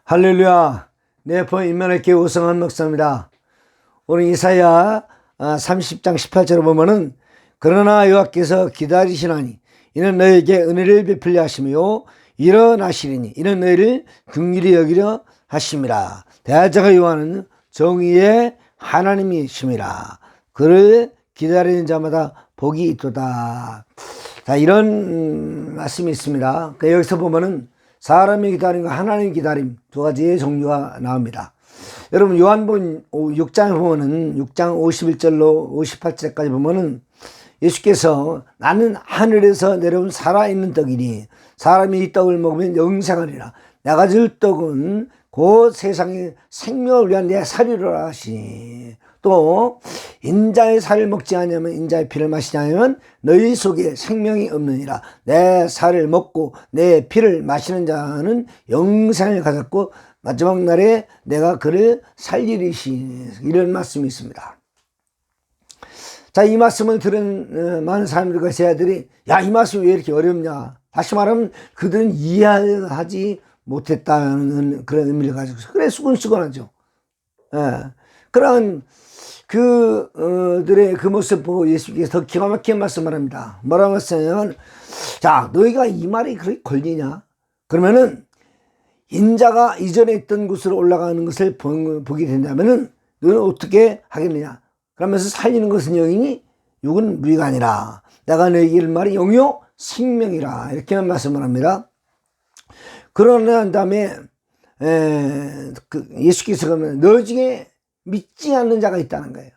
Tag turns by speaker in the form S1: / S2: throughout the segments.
S1: 할렐루야. 내포 인면학교회 오성환 목사입니다. 오늘 이사야 30장 18절을 보면은 그러나 여호와께서 기다리시나니 이는 너에게 은혜를 베풀려 하시며 일어나시리니 이는 너희를 긍휼히 여기려 하심이라. 대하자가 요하는 정의의 하나님이심이라. 그를 기다리는 자마다 복이 있도다. 자, 이런 말씀이 있습니다. 여기서 보면은 사람이 기다림과 하나님의 기다림 두 가지의 종류가 나옵니다. 여러분 요한복음 6장에 보면은 6장 51절로 58절까지 보면은 예수께서 나는 하늘에서 내려온 살아있는 떡이니 사람이 이 떡을 먹으면 영생하리라. 내가 줄 떡은 곧 세상의 생명을 위한 내 살이로라 하시니 또 인자의 살을 먹지 않으면 인자의 피를 마시지 않으면 너희 속에 생명이 없느니라. 내 살을 먹고 내 피를 마시는 자는 영생을 가졌고 마지막 날에 내가 그를 살리리시. 이런 말씀이 있습니다. 자, 이 말씀을 들은 많은 사람들과 제자들이 야, 이 말씀이 왜 이렇게 어렵냐. 다시 말하면 그들은 이해하지 못했다는 그런 의미를 가지고 그래 수근수근하죠. 예. 그런 그들의 그 모습 보고 예수께서 더 기가 막힌 말씀을 합니다. 뭐라고 했냐면, 자, 너희가 이 말이 그렇게 걸리냐? 그러면은 인자가 이전에 있던 곳으로 올라가는 것을 보게 된다면은 너는 어떻게 하겠느냐? 그러면서 살리는 것은 영이니 육은 무의가 아니라 내가 너희에게 이를 말이 영이요 생명이라. 이렇게 말씀을 합니다. 그러난 다음에 예수께서 그러면 너 중에 믿지 않는 자가 있다는 거예요.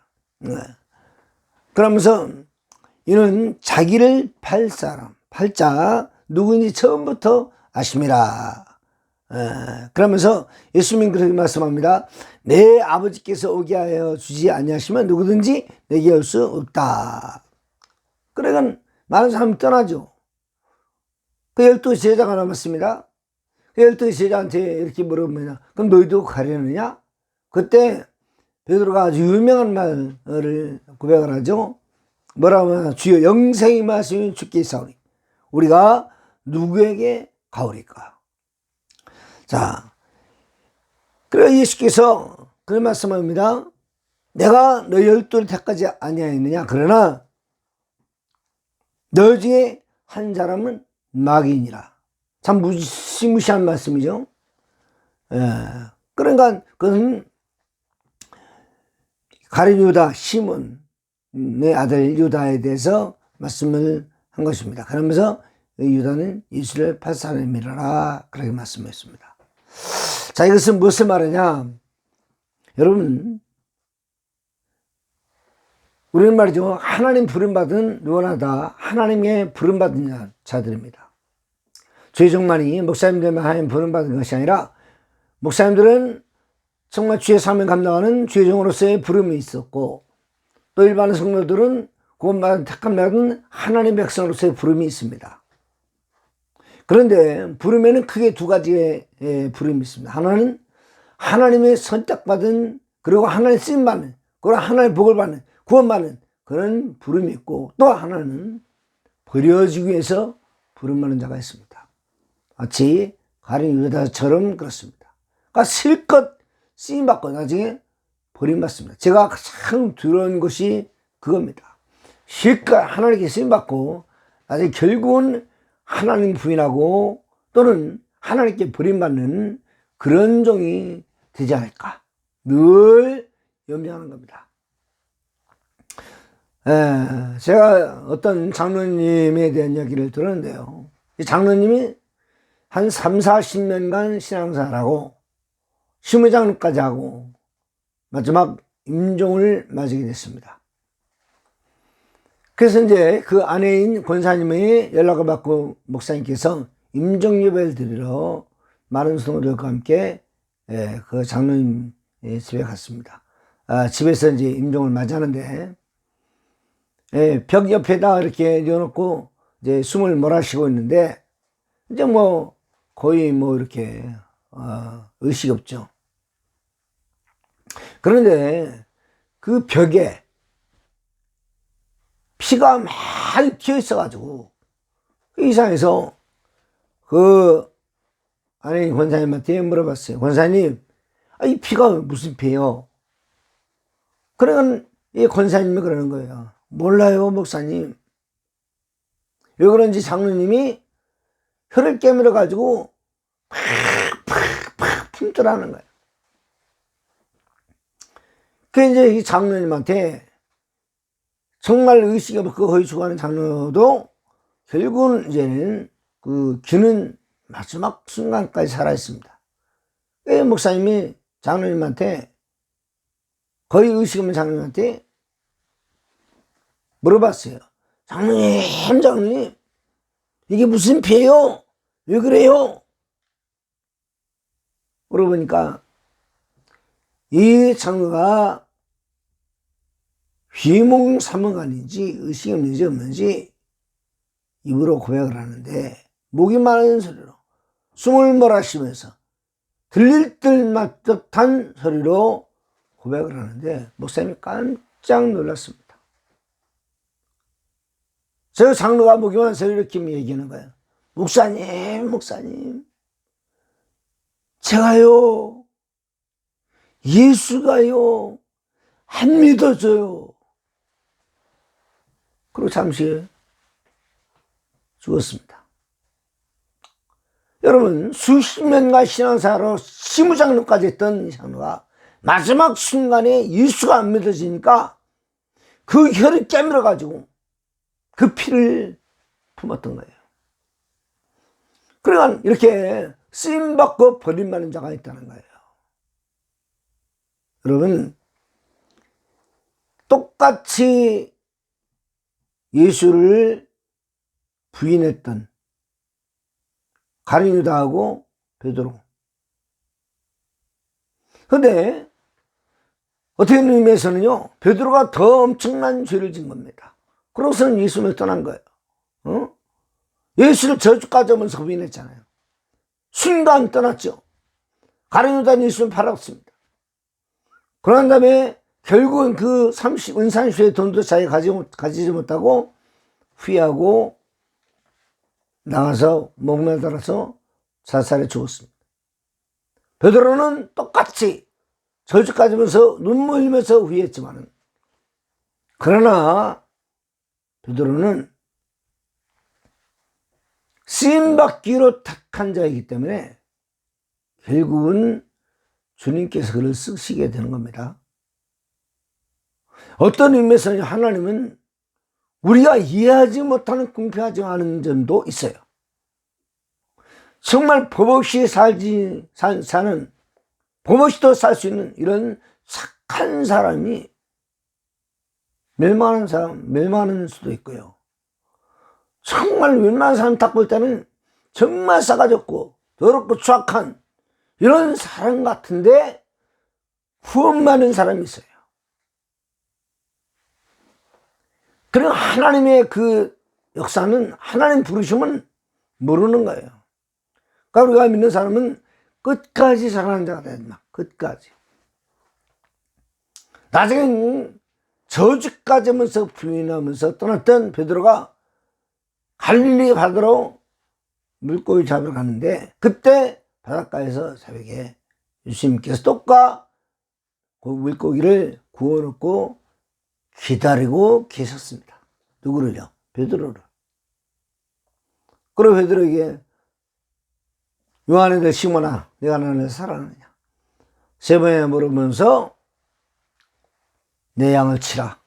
S1: 그러면서 이는 자기를 팔 사람, 팔자 누구인지 처음부터 아심이라. 그러면서 예수님은 그렇게 말씀합니다. 내 아버지께서 오게 하여 주지 아니하시면 누구든지 내게 올 수 없다. 그러니까 많은 사람이 떠나죠. 그 12 제자가 남았습니다. 그 12 제자한테 이렇게 물어보면 그럼 너희도 가려느냐? 그때 베드로가 아주 유명한 말을 고백을 하죠. 뭐라고 하면 주여 영생의 말씀이 주께 있사오니 우리가 누구에게 가오리까? 자, 그래서 예수께서 그런 말씀을 합니다. 내가 너 12를 택하지 아니하였느냐? 그러나 너 중에 한 사람은 마귀니라. 참 무시무시한 말씀이죠. 그러니까 그것은 가룟 유다 시몬의 아들 유다에 대해서 말씀을 한 것입니다. 그러면서 유다는 예수를 팔 사람이라 그렇게 말씀했습니다. 자, 이것은 무엇을 말하냐? 여러분, 우리는 말이죠. 하나님 부름받은 누구나 다 하나님의 부름받은 자들입니다. 죄종만이 목사님들만 하나님 부름받은 것이 아니라 목사님들은 정말 주의 사명을 감당하는 죄종으로서의 부름이 있었고 또 일반 성도들은 구원받은 택함받은 하나님의 백성으로서의 부름이 있습니다. 그런데 부름에는 크게 두 가지의 부름이 있습니다. 하나는 하나님의 선택받은 그리고 하나님의 쓰임받는 그리고 하나님의 복을 받는 구원받는 그런 부름이 있고 또 하나는 버려지기 위해서 부름받는 자가 있습니다. 마치 가룟 유다처럼 그렇습니다. 그러니까 실컷 쓰임받고 나중에 버림받습니다. 제가 가장 두려운 것이 그겁니다. 실컷 하나님께 쓰임받고 나중에 결국은 하나님 부인하고 또는 하나님께 버림받는 그런 종이 되지 않을까 늘 염려하는 겁니다. 제가 어떤 장로님에 대한 이야기를 들었는데요. 이 장로님이 한 3, 40년간 신앙생활하고 시무장까지 하고 마지막 임종을 맞이게 됐습니다. 그래서 이제 그 아내인 권사님의 연락을 받고 목사님께서 임종 예배를 드리러 많은 성도들과 함께 그 장로님 집에 갔습니다. 집에서 이제 임종을 맞이하는데 벽 옆에다 이렇게 뉘어놓고 이제 숨을 몰아쉬고 있는데 이제 뭐 거의 뭐 이렇게 의식이 없죠. 그런데 그 벽에 피가 많이 튀어 있어가지고 그 이상해서 그 아니 권사님한테 물어봤어요. 권사님, 이 피가 무슨 피예요? 그러니까 이 권사님이 그러는 거예요. 몰라요, 목사님. 왜 그런지 장로님이 혀를 깨물어 가지고 팍팍팍 품더라는 거예요. 그 이제 이 장로님한테 정말 의식이 없고 거의 죽어가는 장로도 결국은 이제는 그 귀는 마지막 순간까지 살아있습니다. 그 목사님이 장로님한테 거의 의식 없는 장로님한테 물어봤어요. 장로님, 이게 무슨 피예요? 왜 그래요? 물어보니까 이 장로가 휘몽사몽하는지 의식이 없는지 없는지 입으로 고백을 하는데 목이 마른 소리로 숨을 몰아쉬면서 들릴 듯한 소리로 고백을 하는데 목사님이 깜짝 놀랐습니다. 저 장로가 목이 마른 소리로 이렇게 얘기하는 거예요. 목사님, 제가요, 예수가요, 안 믿어져요. 그리고 잠시 죽었습니다. 여러분, 수십 년간 신앙생활로 시무장로까지 했던 이 장로가 마지막 순간에 예수가 안 믿어지니까 그 혀를 깨물어 가지고 그 피를 품었던 거예요. 그러니까 이렇게 쓰임받고 버림받는 자가 있다는 거예요. 여러분, 똑같이 예수를 부인했던 가룟 유다하고 베드로. 그런데 어떻게 의미에서는요, 베드로가 더 엄청난 죄를 진 겁니다. 그러고서는 예수를 떠난 거예요. 예수를 저주까지 하면서 부인했잖아요. 순간 떠났죠. 가룟 유다는 예수를 팔았습니다. 그런 다음에 결국은 그 은산수의 돈도 자기가 가지지 못하고 후회하고 나가서 목매달아서 자살해 죽었습니다. 베드로는 똑같이 저주까지 하면서 눈물 흘리면서 후회했지만 그러나 베드로는 쓰임받기로 택한 자이기 때문에 결국은 주님께서 그를 쓰시게 되는 겁니다. 어떤 의미에서는 하나님은 우리가 이해하지 못하는 궁핍하지 않은 점도 있어요. 정말 법 없이 사는, 법 없이도 살 수 있는 이런 착한 사람이 멸망하는 수도 있고요. 정말 웬만한 사람 딱 볼 때는 정말 싸가지 없고 더럽고 추악한 이런 사람 같은데 후원받는 사람이 있어요. 그리고 하나님의 그 역사는, 하나님 부르심은 모르는 거예요. 그러니까 우리가 믿는 사람은 끝까지 사랑하는 자가 된다. 끝까지. 나중에는 저주까지 하면서 부인하면서 떠났던 베드로가 갈릴리 바다로 물고기 잡으러 갔는데 그때 바닷가에서 새벽에 예수님께서 똑과 그 물고기를 구워놓고 기다리고 계셨습니다. 누구를요? 베드로를. 그리고 베드로에게 요한의 시몬아, 내가 너를 사랑하느냐? 세 번에 물으면서 내 양을 치라,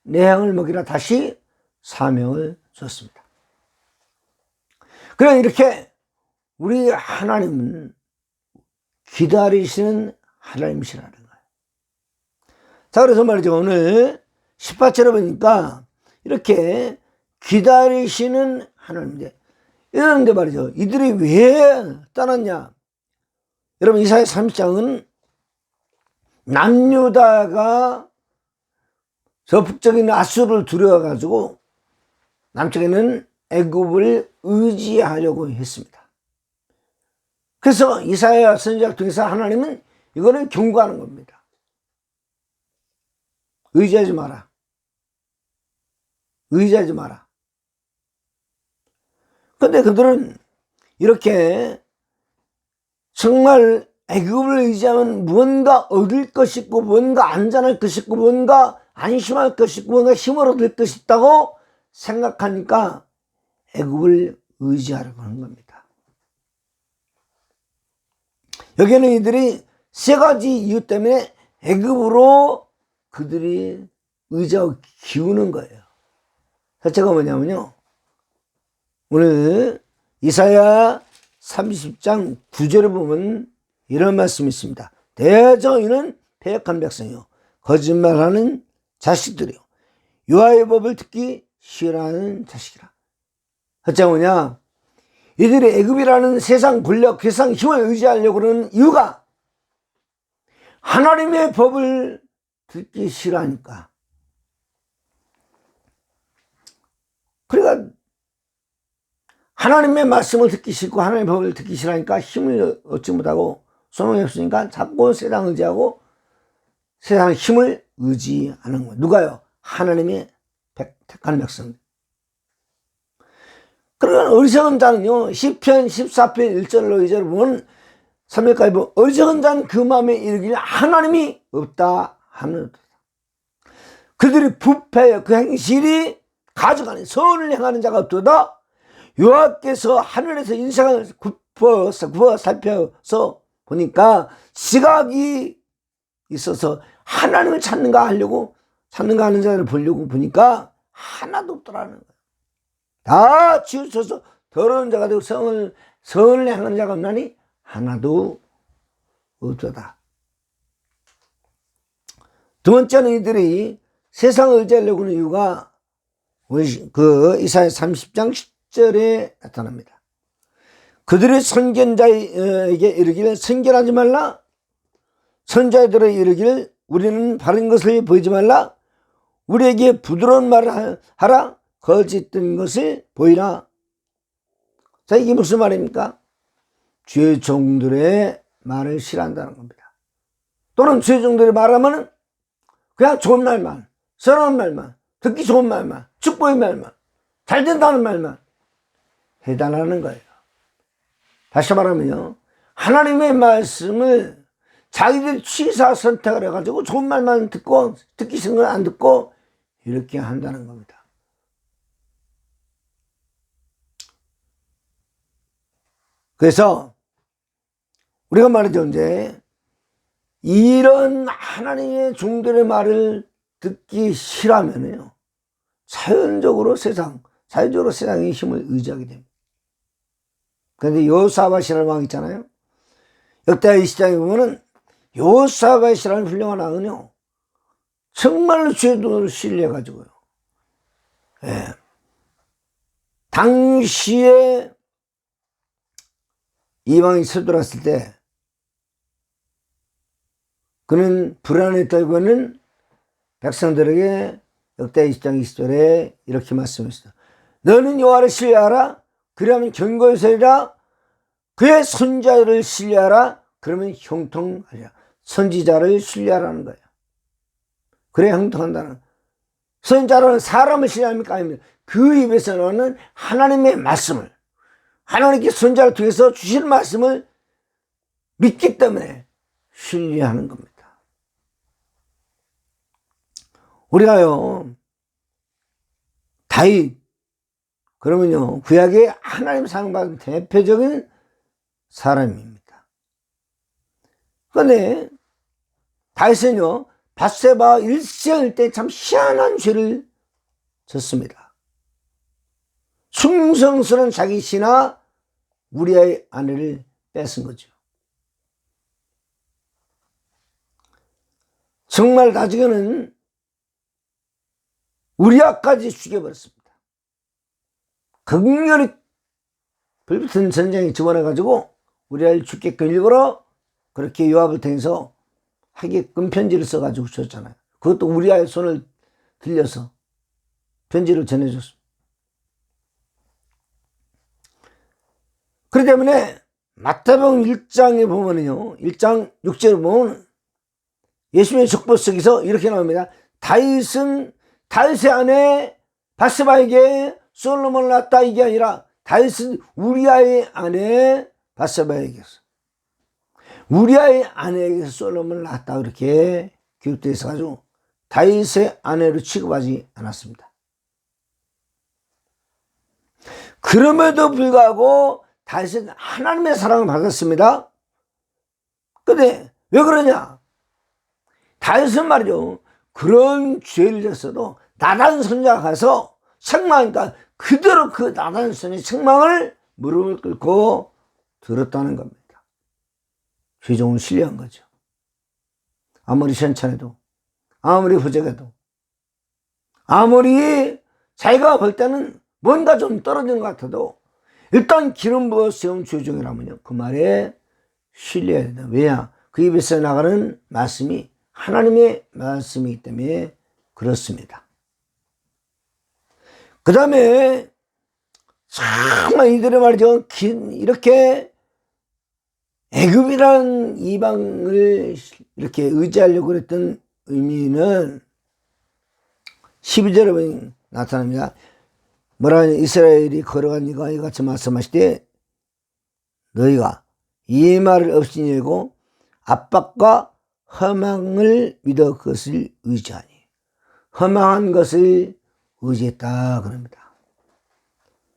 S1: 내 양을 먹이라 다시 사명을 줬습니다. 그래, 이렇게 우리 하나님은 기다리시는 하나님이시라는 거예요. 자, 그래서 말이죠. 오늘 18절에 보니까 이렇게 기다리시는 하나님인데, 이러는데 말이죠. 이들이 왜 떠났냐? 여러분, 이사야 30장은 남유다가 저 북쪽에 아수르를 두려워가지고 남쪽에는 애굽을 의지하려고 했습니다. 그래서 이사야 선지자를 통해서 하나님은 이거는 경고하는 겁니다. 의지하지 마라. 의지하지 마라. 근데 그들은 이렇게 정말 애굽을 의지하면 무언가 얻을 것이 있고 무언가 안전할 것이 있고 무언가 안심할 것이 있고 무언가 힘을 얻을 것이 있다고 생각하니까 애굽을 의지하려고 하는 겁니다. 여기는 이들이 세 가지 이유 때문에 애굽으로 그들이 의지하고 기우는 거예요. 첫째가 뭐냐면요, 오늘 이사야 30장 9절에 보면 이런 말씀이 있습니다. 대저인은 패역한 백성이요 거짓말하는 자식들이요 여호와의 법을 듣기 싫어하는 자식이라. 첫째가 뭐냐, 이들이 애굽이라는 세상 권력, 세상 힘을 의지하려고 그러는 이유가 하나님의 법을 듣기 싫어하니까. 그러니까 하나님의 말씀을 듣기 싫고 하나님의 법을 듣기 싫어하니까 힘을 얻지 못하고 소망이 없으니까 자꾸 세상 의지하고 세상 힘을 의지하는 거예요. 누가요? 하나님의 택한 백성. 그러니까 어리석은 자는요, 시편 14편 1절로 2절을 보면 3절까지 보면 어리석은 자는 그 마음에 이르기를 하나님이 없다 하는 그들이 부패하여 그 행실이 가져가는 선을 행하는 자가 없도다. 여호와께서 하늘에서 인생을 굽어 살펴서 보니까 시각이 있어서 하나님을 찾는가 하는 자를 보려고 보니까 하나도 없더라는 거예요. 다 치우쳐서 더러운 자가 되고 선을 행하는 자가 없나니 하나도 없도다. 두 번째는 이들이 세상을 의지하려고 하는 이유가 그 이사야 30장 10절에 나타납니다. 그들의 선견자에게 이르기를 선견하지 말라. 선자들에게 이르기를 우리는 바른 것을 보이지 말라. 우리에게 부드러운 말을 하라. 거짓된 것을 보이라. 자, 이게 무슨 말입니까? 주의 종들의 말을 싫어한다는 겁니다. 또는 주의 종들의 말하면 그냥 좋은 말만, 선한 말만, 듣기 좋은 말만, 축복의 말만, 잘 된다는 말만 해달라는 거예요. 다시 말하면요, 하나님의 말씀을 자기들이 취사 선택을 해가지고 좋은 말만 듣고 듣기 싫은 건 안 듣고 이렇게 한다는 겁니다. 그래서 우리가 말이죠, 이제 이런 하나님의 종들의 말을 듣기 싫으면요, 자연적으로 세상의 힘을 의지하게 됩니다. 그런데 여호사밧이라는 왕 있잖아요. 역대 20장에 보면은 여호사밧이라는 훌륭한 왕은요, 정말로 주의 눈을 신뢰해가지고요, 예, 당시에 이 왕이 서돌았을 때 그는 불안에 떨고는 백성들에게 역대 20장 20절에 이렇게 말씀했습니다. 너는 여호와를 신뢰하라. 그러면 견고히 서리라. 그의 선지자를 신뢰하라. 그러면 형통하리라. 선지자를 신뢰하라는 거예요. 그래야 형통한다는. 선지자는 사람을 신뢰합니까? 아닙니까? 그 입에서 나오는 하나님의 말씀을, 하나님께 선지자를 통해서 주신 말씀을 믿기 때문에 신뢰하는 겁니다. 우리가요, 다윗, 그러면요, 구약의 하나님 사랑받은 대표적인 사람입니다. 그런데 다윗은요, 밧세바 일생일 때 참 희한한 죄를 졌습니다. 충성스러운 자기 신하 우리아의 아내를 뺏은 거죠. 정말 나중에는 우리아까지 죽여버렸습니다. 극렬히 불붙은 전쟁에 집어넣어가지고 우리아를 죽게끔 일부러 그렇게 요압을 통해서 하게끔 편지를 써가지고 줬잖아요. 그것도 우리아의 손을 들려서 편지를 전해줬습니다. 그렇기 때문에 마태복음 1장에 보면요, 1장 6절에 보면 예수님의 족보 속에서 이렇게 나옵니다. 다윗의 아내 밧세바에게 솔로몬을 낳았다, 이게 아니라 다윗은 우리아의 아내 밧세바에게서. 우리아의 아내에게서 솔로몬을 낳았다 그렇게 기록되어 있어가지고 다윗의 아내로 취급하지 않았습니다. 그럼에도 불구하고 다윗은 하나님의 사랑을 받았습니다. 근데 왜 그러냐? 다윗은 말이죠, 그런 죄를 졌어도 나단 선지자가 가서 책망하니까 그대로 그 나단 선지자의 책망을 무릎을 꿇고 들었다는 겁니다. 죄종을 신뢰한 거죠. 아무리 현찬해도, 아무리 부족해도, 아무리 자기가 볼 때는 뭔가 좀 떨어진 것 같아도 일단 기름 부어 세운 죄종이라면요, 그 말에 신뢰해야 된다. 왜냐? 그 입에서 나가는 말씀이 하나님의 말씀이기 때문에 그렇습니다. 그 다음에 정말 이들의 말이죠, 이렇게 애굽이라는 이방을 이렇게 의지하려고 했던 의미는 12절에 보면 나타납니다. 뭐라 하냐? 이스라엘이 걸어간 이가 이같이 말씀하시되 너희가 이 말을 없이 여기고 압박과 허망을 믿어 그것을 의지하니, 허망한 것을 의지했다 그럽니다.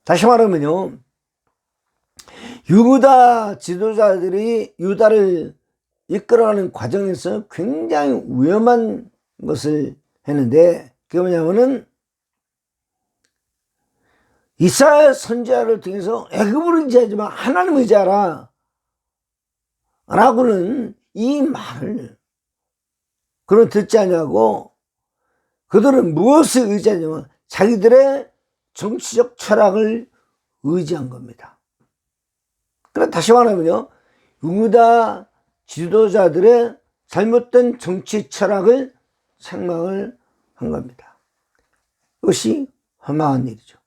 S1: 다시 말하면요, 유다 지도자들이 유다를 이끌어가는 과정에서 굉장히 위험한 것을 했는데, 그게 뭐냐면은 이사야 선지자를 통해서 애굽을 의지하지만 하나님을 의지하라 라고는 이 말을 그런 듣지 않냐고, 그들은 무엇을 의지하냐면 자기들의 정치적 철학을 의지한 겁니다. 그래, 다시 말하면요, 유다 지도자들의 잘못된 정치 철학을 책망을 한 겁니다. 그것이 허망한 일이죠.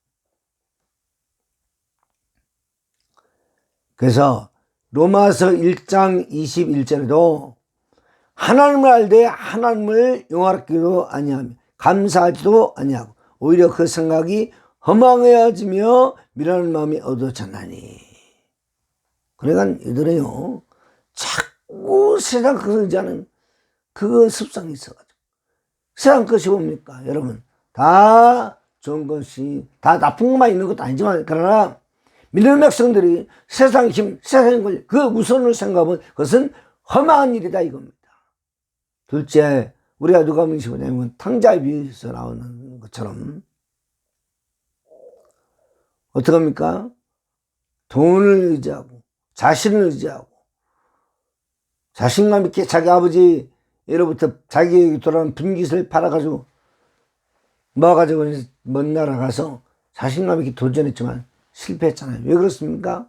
S1: 그래서 로마서 1장 21절에도 하나님을 알되 하나님을 영화롭기도 아니하며 감사하지도 아니하고 오히려 그 생각이 허망해지며 미련한 마음이 어두워졌나니. 그러니까 이들은요, 자꾸 세상 것을 의지하는 그 습성이 있어가지고, 세상 것이 뭡니까? 여러분, 다 좋은 것이, 다 나쁜 것만 있는 것도 아니지만, 그러나 믿는 백성들이 세상 힘, 세상 걸, 그 우선을 생각하면 그것은 험한 일이다 이겁니다. 둘째, 우리가 누가 보냐면 탕자에 비해서 나오는 것처럼 어떻게 합니까? 돈을 의지하고 자신을 의지하고 자신감 있게 자기 아버지로부터 자기에게 돌아온 분깃을 팔아가지고 모아가지고 먼 나라 가서 자신감 있게 도전했지만 실패했잖아요. 왜 그렇습니까?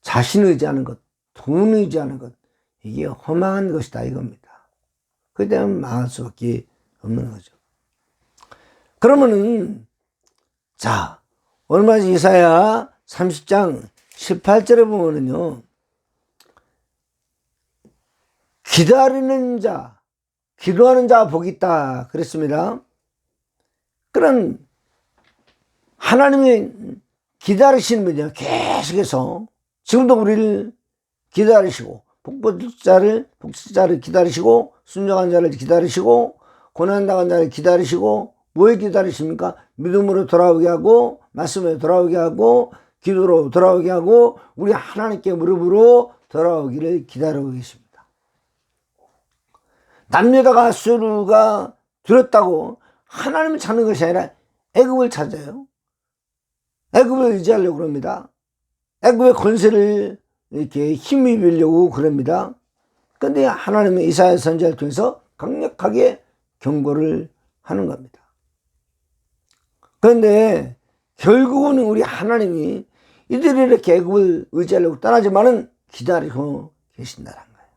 S1: 자신을 의지하는 것, 돈을 의지하는 것, 이게 허망한 것이다 이겁니다. 그렇기 때문에 망할 수밖에 없는 거죠. 그러면은 자, 얼마 전 이사야 30장 18절에 보면은요, 기다리는 자, 기도하는 자 복이 있다 그랬습니다. 그런 하나님이 기다리시는 분이요, 계속해서 지금도 우리를 기다리시고 복자를 기다리시고 순종한 자를 기다리시고 고난당한 자를 기다리시고 뭐에 기다리십니까? 믿음으로 돌아오게 하고 말씀에 돌아오게 하고 기도로 돌아오게 하고 우리 하나님께 무릎으로 돌아오기를 기다리고 계십니다. 남녀다가 수루가 두렵다고 하나님을 찾는 것이 아니라 애굽을 찾아요. 애굽을 의지하려고 그럽니다. 애굽의 권세를 이렇게 힘입으려고 그럽니다. 그런데 하나님은 이사야 선지자를 통해서 강력하게 경고를 하는 겁니다. 그런데 결국은 우리 하나님이 이들이 이렇게 애굽을 의지하려고 떠나지만은 기다리고 계신다는 거예요.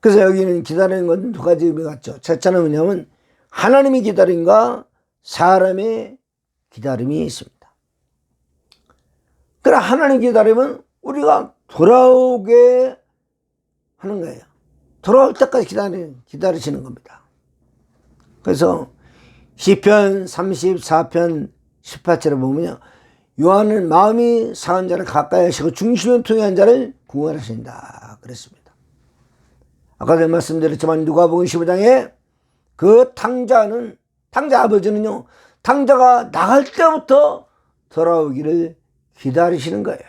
S1: 그래서 여기는 기다리는 건 두 가지 의미가 있죠. 첫째는 뭐냐면 하나님이 기다림과 사람의 기다림이 있습니다. 그래, 하나님 기다리면 우리가 돌아오게 하는 거예요. 돌아올 때까지 기다리시는 겁니다. 그래서 시편 34편 18절에 보면요, 요한은 마음이 상한 자를 가까이 하시고 중심을 통한 자를 구원하신다 그랬습니다. 아까도 말씀드렸지만 누가복음 15장에 그 탕자 아버지는요, 탕자가 나갈 때부터 돌아오기를 기다리시는 거예요.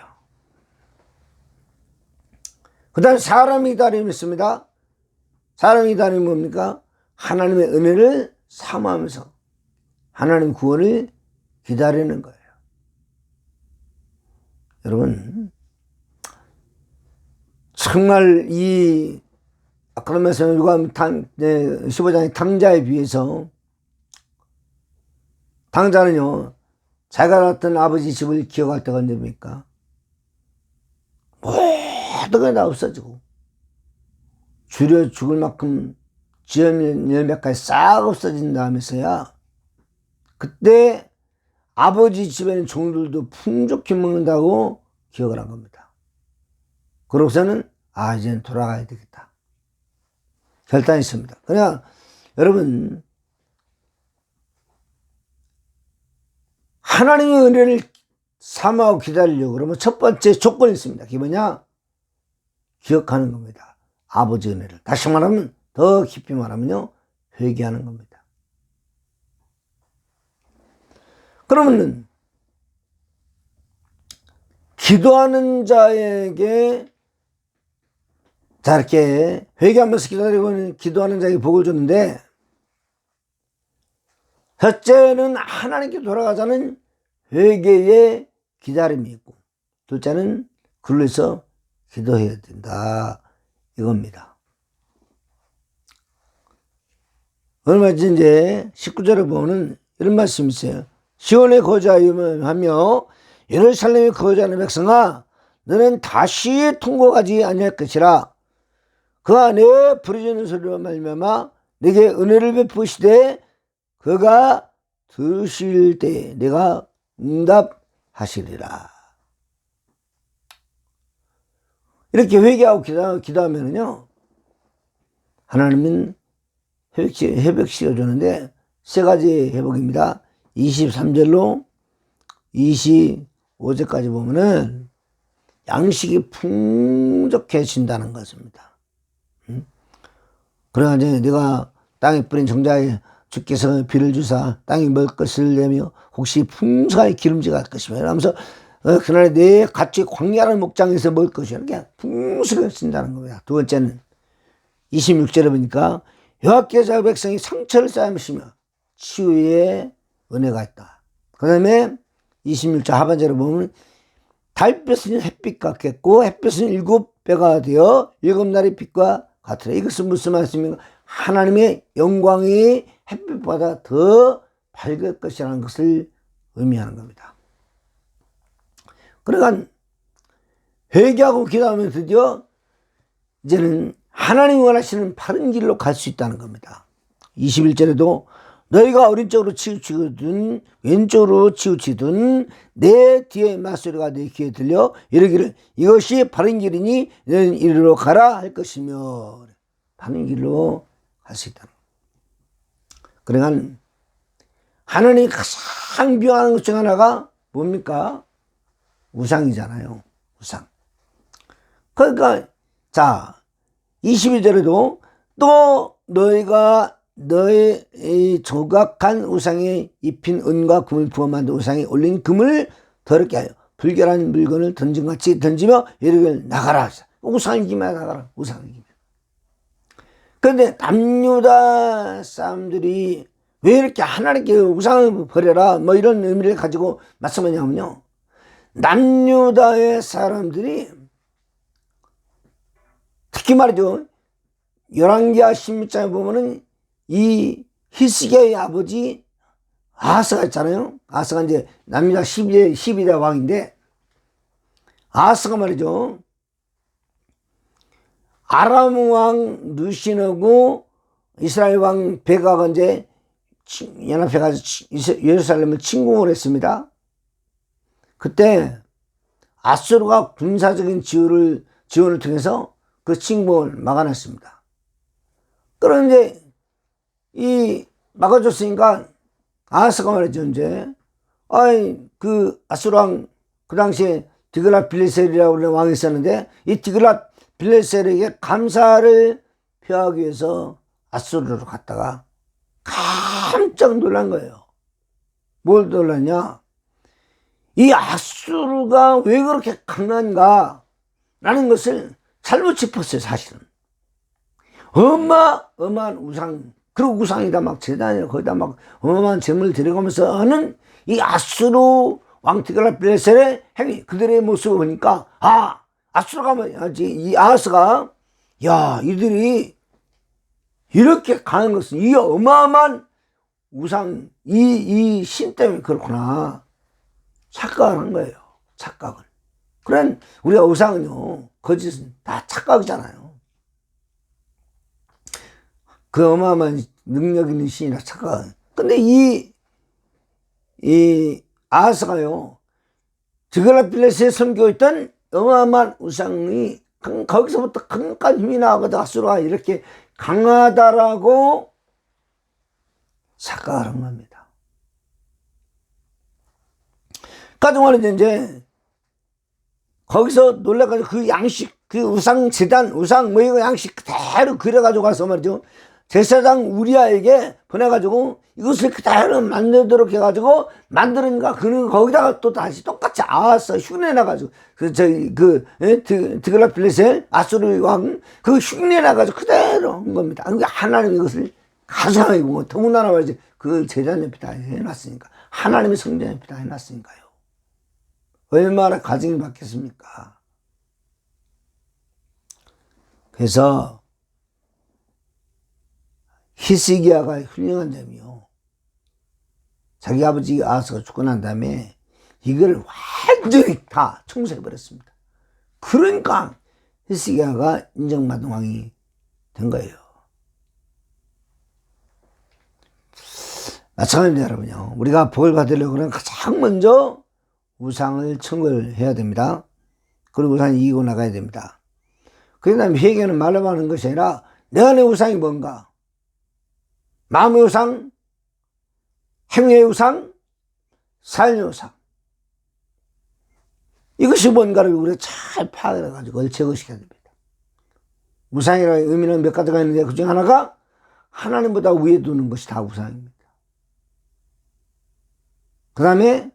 S1: 그 다음에 사람이 기다림이 있습니다. 사람이 기다림이 뭡니까? 하나님의 은혜를 사모하면서 하나님 구원을 기다리는 거예요. 여러분, 정말 아까 말씀드린 누가복음 15장의 탕자에 비해서 탕자는요, 자기가 났던 아버지 집을 기억할 때가 언제입니까? 모든 게 다 없어지고 줄여 죽을 만큼 지은 열매까지 싹 없어진 다음에서야 그때 아버지 집에 있는 종들도 풍족히 먹는다고 기억을 한 겁니다. 그러고서는 이제는 돌아가야 되겠다 결단했습니다. 그냥 여러분, 하나님의 은혜를 사모하고 기다리려고 그러면 첫 번째 조건이 있습니다. 그게 뭐냐? 기억하는 겁니다. 아버지 은혜를. 다시 말하면, 더 깊이 말하면요, 회개하는 겁니다. 그러면 기도하는 자에게 이렇게 회개하면서 기다리고 기도하는 자에게 복을 줬는데, 첫째는 하나님께 돌아가자는 회개의 기다림이 있고, 둘째는 글로 해서 기도해야 된다 이겁니다. 얼마 전 이제 19절에 보면 이런 말씀이 있어요. 시온에 거주하며 예루살렘에 거주하는 백성아, 너는 다시 통곡하지 아니할 것이라. 그 안에 부르짖는 소리로 말미암아 내게 은혜를 베푸시되 그가 들으실 때 내가 응답하시리라. 이렇게 회개하고 기도하면요, 하나님은 회복시켜 주는데 세 가지 회복입니다. 23절로 25절까지 보면은 양식이 풍족해진다는 것입니다. 그래가지고 내가 땅에 뿌린 정자에 주께서 비를 주사 땅이 먹을 것을 내며 혹시 풍성하게 기름지가 할 것이며 이러면서 그날에 내 같이 광야라는 목장에서 먹을 것이야. 이렇게 풍성해진다는 겁니다. 두 번째는 26절에 보니까 여호와께서 백성이 상처를 쌓으시며 치유의 은혜가 있다. 그 다음에 26절 하반절에 보면 달볕은 햇빛 같겠고 햇빛은 7배가 되어 7날의 빛과 같으라. 이것은 무슨 말씀입니까? 하나님의 영광이 햇빛보다 더 밝을 것이라는 것을 의미하는 겁니다. 그러니까 회개하고 기도하면 드디어 이제는 하나님이 원하시는 바른 길로 갈 수 있다는 겁니다. 21절에도 너희가 오른쪽으로 치우치든 왼쪽으로 치우치든 내 뒤에 맞소리가 내 귀에 들려 이르기를 이것이 바른 길이니 너희는 이리로 가라 할 것이며, 바른 길로 갈 수 있다는 겁니다. 그러니까 하나님이 가장 미워하는 것 중 하나가 뭡니까? 우상이잖아요. 우상. 그러니까 22절에도 또 너희가 너의 조각한 우상에 입힌 은과 금을 부어 만든 우상에 올린 금을 더럽게 하여 불결한 물건을 던진같이 던지며 이르기를 나가라. 우상이기만 나가라. 우상이기만. 그런데 남유다 사람들이 왜 이렇게 하나님께 우상을 버려라 뭐 이런 의미를 가지고 말씀하냐면요, 남유다의 사람들이 특히 말이죠, 열왕기하 16장에 보면은 이 히스기야의 아버지 아하스가 있잖아요. 아하스가 이제 남유다 12대 왕인데, 아하스가 말이죠, 아람 왕 르신하고 이스라엘 왕 베가가 이제 연합해가지고 예루살렘을 침공을 했습니다. 그때 아수르가 군사적인 지원을 통해서 그 침공을 막아냈습니다. 그런데 막아줬으니까 아하스가 말이죠, 이제 그 아수르 왕 그 당시에 디글랏필레셀이라고 하는 왕이 있었는데 이 디글랏필레셀에게 감사를 표하기 위해서 아수르로 갔다가 깜짝 놀란 거예요. 뭘 놀랐냐? 이 아수르가 왜 그렇게 강한가? 라는 것을 잘못 짚었어요, 사실은. 어마어마한 우상, 그리고 우상이다 막 재단이라 거기다 막 어마어마한 재물을 들여가면서 하는 이 아수르 왕 디글랏필레셀의 행위, 그들의 모습을 보니까 아수르가 뭐지? 이 아하스가 이들이 이렇게 강한 것은 이 어마어마한 우상, 이 신 때문에 그렇구나. 착각을 한 거예요. 착각을. 그런 우리가 우상은요, 거짓은 다 착각이잖아요. 그 어마어마한 능력 있는 신이라 착각. 근데 이 아하스가요, 디글랏필레셀에 섬겨있던 어마어마한 우상이 거기서부터 강력한 힘이 나거든. 아수르가 이렇게 강하다라고 착각을 한 겁니다. 가정하는 이제 거기서 놀라가지고 그 양식, 그 우상 재단, 우상 뭐 이거 양식 그대로 그려가지고 가서 말이죠. 제사장 우리아에게 보내가지고 이것을 그대로 만들도록 해가지고 만들으니까 그는 거기다가 또 다시 똑같이 아하스 흉내나가지고 디글랏필레셀 아수르 왕 그 흉내나가지고 그대로 한 겁니다. 그러니까 하나님이 이것을 가상이고 더군다나 말이지 그 제단 옆에 다 해놨으니까 하나님의 성전 옆에 다 해놨으니까요. 얼마나 가정이 바뀌었습니까? 그래서 히스기야가 훌륭한 점이요. 자기 아버지 아하스가 죽고 난 다음에 이걸 완전히 다 청소해버렸습니다. 그러니까 히스기야가 인정받은 왕이 된 거예요. 마찬가지입니다, 여러분요. 우리가 복을 받으려고 하면 가장 먼저 우상을 청구를 해야 됩니다. 그리고 우상을 이기고 나가야 됩니다. 그 다음에 회개는 말로 하는 것이 아니라 내 안의 우상이 뭔가? 마음의 우상, 행위의 우상, 삶의 우상. 이것이 뭔가를 우리가 잘 파악해가지고 제거시켜야 됩니다. 우상이라는 의미는 몇 가지가 있는데 그중 하나가 하나님보다 위에 두는 것이 다 우상입니다. 그 다음에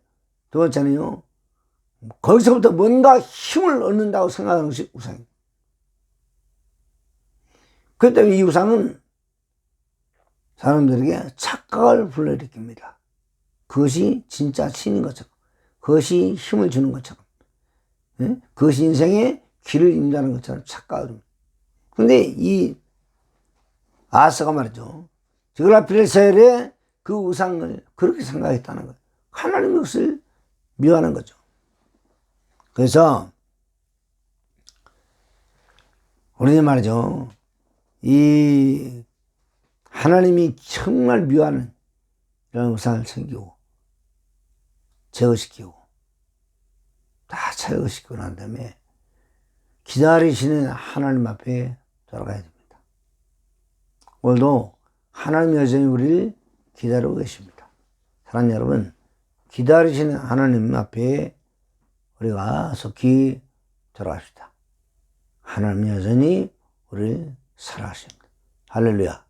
S1: 두 번째는요, 거기서부터 뭔가 힘을 얻는다고 생각하는 것이 우상입니다. 그렇기 때문에 이 우상은 사람들에게 착각을 불러일으킵니다. 그것이 진짜 신인 것처럼, 그것이 힘을 주는 것처럼, 그것이 인생의 길을 인도하는 것처럼 착각을 합니다. 그런데 이 아하스가 말이죠, 디글랏필레셀의 그 우상을 그렇게 생각했다는 거예요. 하나님의 것을 미워하는 거죠. 그래서 우리는 말이죠, 이 하나님이 정말 미워하는 이런 우상을 섬기고 제거시키고 다 제거시키고 난 다음에 기다리시는 하나님 앞에 돌아가야 됩니다. 오늘도 하나님 여전히 우리를 기다리고 계십니다. 사랑하는 여러분, 기다리시는 하나님 앞에 우리가 속히 돌아갑시다. 하나님 여전히 우리를 사랑하십니다. 할렐루야.